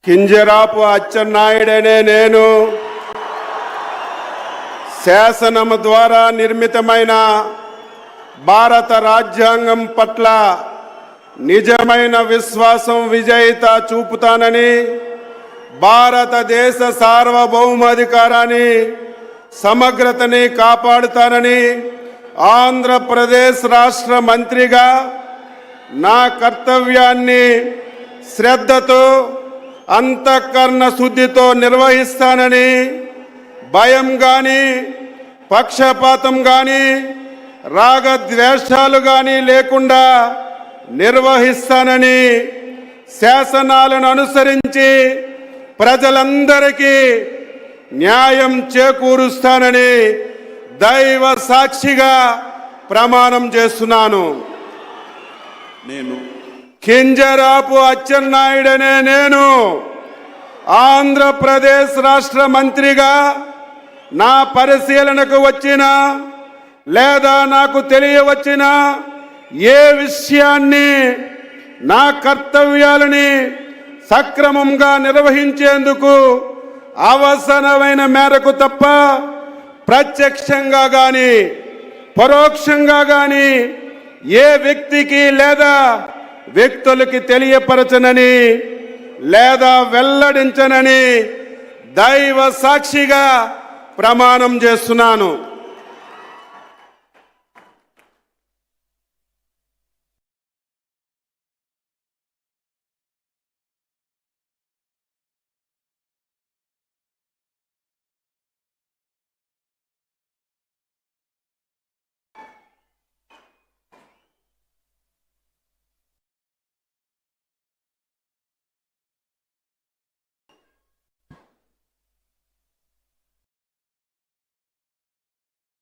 కింజరాపు అచ్చెన్నాయుడనే నేను శాసనము ద్వారా నిర్మితమైన భారత రాజ్యాంగం పట్ల నిజమైన విశ్వాసం విజేత చూపుతానని, భారతదేశ సార్వభౌమాధికారాన్ని సమగ్రతని కాపాడుతానని ఆంధ్రప్రదేశ్ రాష్ట్ర మంత్రిగా నా కర్తవ్యాన్ని శ్రద్ధతో అంతఃకరణ శుద్ధితో నిర్వహిస్తానని, భయం కానీ పక్షపాతం కానీ రాగద్వేషాలు కానీ లేకుండా నిర్వహిస్తానని, శాసనాలను అనుసరించి ప్రజలందరికీ న్యాయం చేకూరుస్తానని దైవ సాక్షిగా ప్రమాణం చేస్తున్నాను. నేను కింజరాపు అచ్చెన్నాయుడనే నేను ఆంధ్రప్రదేశ్ రాష్ట్ర మంత్రిగా నా పరిశీలనకు వచ్చిన లేదా నాకు తెలియవచ్చిన ఏ విషయాన్ని నా కర్తవ్యాలని సక్రమంగా నిర్వహించేందుకు అవసరమైన మేరకు తప్ప ప్రత్యక్షంగా కానీ పరోక్షంగా కానీ ఏ వ్యక్తికి లేదా వ్యక్తులకి తెలియపరచనని లేదా వెల్లడించనని దైవ సాక్షిగా ప్రమాణం చేస్తున్నాను.